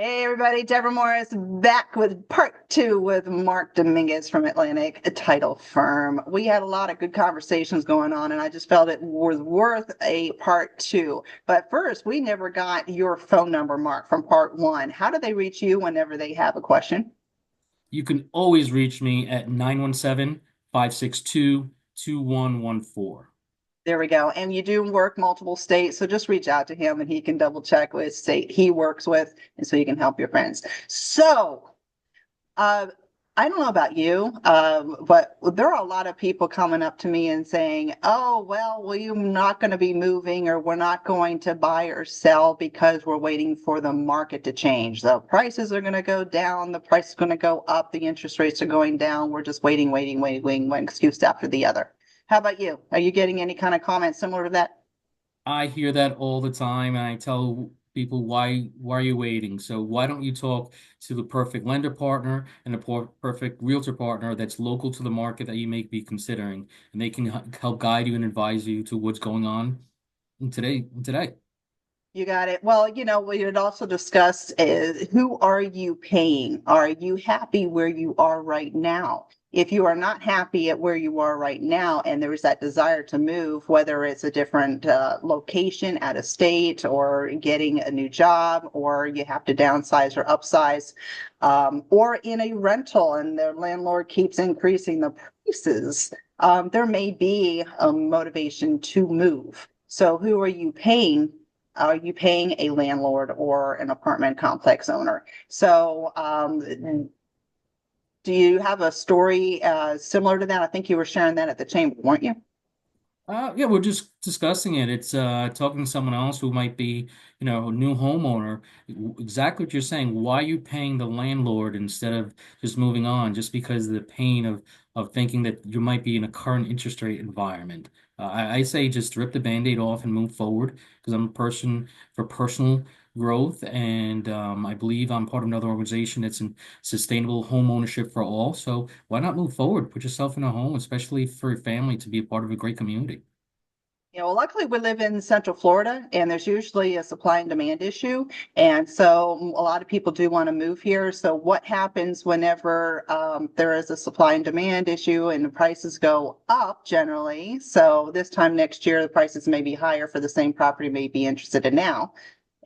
Hey everybody, Deborah Morris back with part two with Mark Dominguez from Atlantic Title Firm. We had a lot of good conversations going on, and I just felt it was worth a part two. But first, we never got your phone number, Mark, from part one. How do they reach you whenever they have a question? You can always reach me at 917-562-2114. There we go. And you do work multiple states, so just reach out to him and he can double check which state he works with, and so you can help your friends. Uh, I don't know about you, but there are a lot of people coming up to me and saying, "Oh, well, we're not going to be moving, or we're not going to buy or sell because we're waiting for the market to change. The prices are going to go down, the price is going to go up, the interest rates are going down. We're just waiting, one excuse after the other." How about you? Are you getting any kind of comments similar to that? I hear that all the time, and I tell people, why are you waiting? So why don't you talk to the perfect lender partner and the perfect realtor partner that's local to the market that you may be considering, and they can help guide you and advise you to what's going on today. You got it. Well, we had also discussed is who are you paying? Are you happy where you are right now? If you are not happy at where you are right now, and there is that desire to move, whether it's a different location, out of state, or getting a new job, or you have to downsize or upsize, or in a rental and the landlord keeps increasing the prices, there may be a motivation to move. So, who are you paying? Are you paying a landlord or an apartment complex owner? So, do you have a story similar to that? I think you were sharing that at the chamber, weren't you? Yeah, we're just discussing it. It's talking to someone else who might be, a new homeowner. Exactly what you're saying. Why are you paying the landlord instead of just moving on, just because of the pain of thinking that you might be in a current interest rate environment? I say just rip the Band-Aid off and move forward because I'm a person for personal growth, and I believe I'm part of another organization that's in sustainable home ownership for all. So why not move forward? Put yourself in a home, especially for your family to be a part of a great community. Well, luckily we live in Central Florida, and there's usually a supply and demand issue. And so a lot of people do want to move here. So what happens whenever there is a supply and demand issue and the prices go up generally? So this time next year, the prices may be higher for the same property you may be interested in now.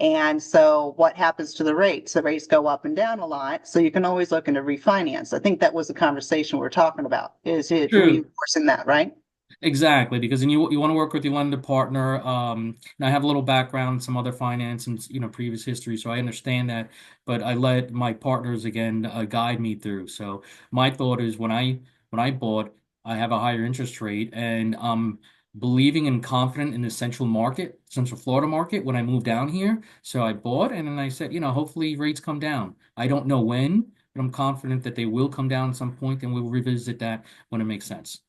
And so what happens to the rates? The rates go up and down a lot. So you can always look into refinance. I think that was the conversation we're talking about, is it True. reinforcing that, right? Exactly, because then you want to work with your lender partner. And I have a little background in some other finance and previous history, so I understand that. But I let my partners again guide me through. So my thought is when I bought, I have a higher interest rate, and believing and confident in the Central Florida market when I moved down here. So I bought, and then I said, hopefully rates come down. I don't know when, but I'm confident that they will come down at some point, and we'll revisit that when it makes sense.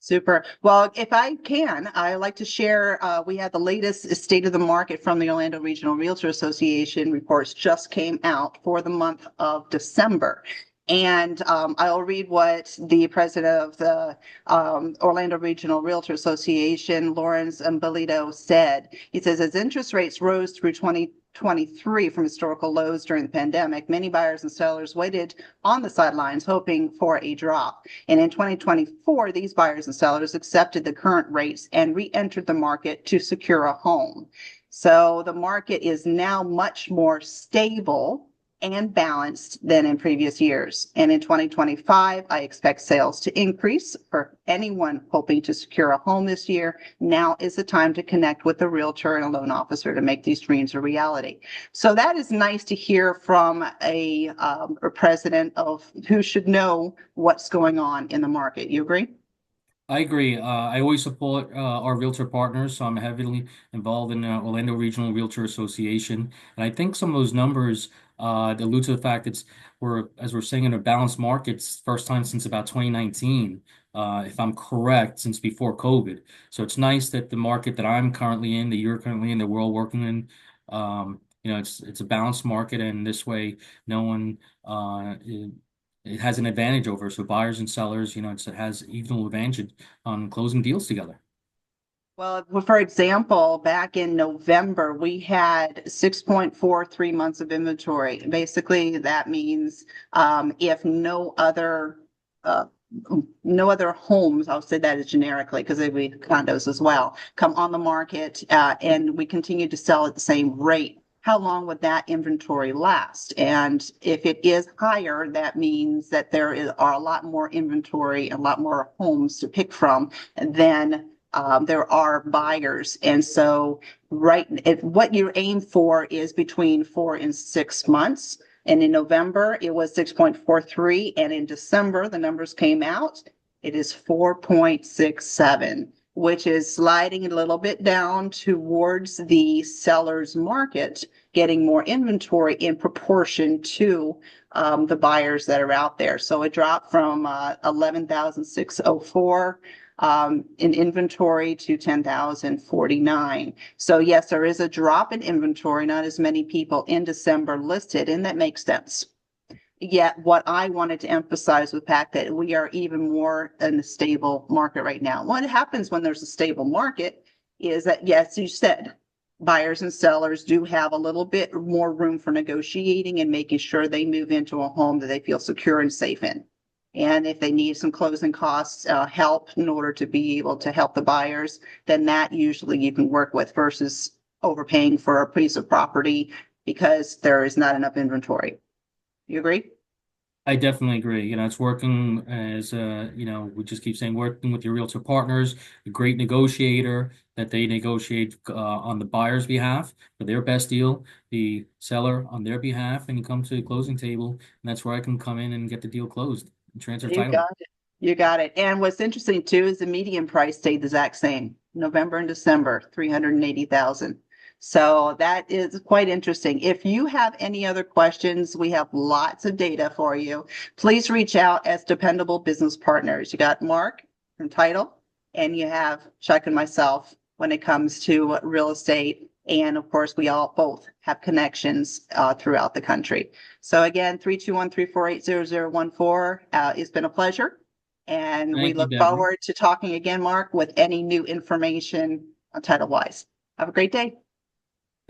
Super. Well, if I can, I like to share. We had the latest state of the market from the Orlando Regional Realtor Association reports just came out for the month of December. And I'll read what the president of the Orlando Regional Realtor Association, Lawrence Embelito, said. He says, as interest rates rose through 2023 from historical lows during the pandemic, many buyers and sellers waited on the sidelines hoping for a drop. And in 2024, these buyers and sellers accepted the current rates and re-entered the market to secure a home. So the market is now much more stable and balanced than in previous years. And in 2025, I expect sales to increase for anyone hoping to secure a home this year. Now is the time to connect with a realtor and a loan officer to make these dreams a reality. So that is nice to hear from a president of who should know what's going on in the market. You agree? I agree. I always support our realtor partners, so I'm heavily involved in the Orlando Regional Realtor Association, and I think some of those numbers allude to the fact that as we're saying, in a balanced market, it's first time since about 2019, if I'm correct, since before COVID. So it's nice that the market that I'm currently in, that you're currently in, that we're all working in, it's a balanced market, and this way, no one it has an advantage over. So buyers and sellers, it has equal advantage on closing deals together. Well, for example, back in November, we had 6.43 months of inventory. Basically, that means if uh, no other homes, I'll say that as generically because they be condos as well, come on the market and we continue to sell at the same rate. How long would that inventory last? And if it is higher, that means that are a lot more inventory, a lot more homes to pick from than there are buyers. And so what you aim for is between 4 and 6 months. And in November, it was 6.43. And in December, the numbers came out. It is 4.67, which is sliding a little bit down towards the seller's market, getting more inventory in proportion to the buyers that are out there. So it dropped from 11,604 in inventory to 10,049. So yes, there is a drop in inventory, not as many people in December listed, and that makes sense. Yet what I wanted to emphasize with the fact that we are even more in a stable market right now. What happens when there's a stable market is that, yes, you said buyers and sellers do have a little bit more room for negotiating and making sure they move into a home that they feel secure and safe in. And if they need some closing costs help in order to be able to help the buyers, then that usually you can work with versus overpaying for a piece of property because there is not enough inventory. You agree? I definitely agree. It's working as we just keep saying working with your realtor partners, a great negotiator that they negotiate on the buyer's behalf for their best deal, the seller on their behalf, and you come to the closing table, and that's where I can come in and get the deal closed and transfer You title. got it. You got it. And what's interesting too is the median price stayed the exact same. November and December, 380,000. So that is quite interesting. If you have any other questions, we have lots of data for you. Please reach out as dependable business partners. You got Mark from Title, and you have Chuck and myself when it comes to real estate. And of course, we all both have connections throughout the country. So again, 321-348-0014. It's been a pleasure. And we Thank you, look Deborah. forward to talking again, Mark, with any new information on Title Wise. Have a great day.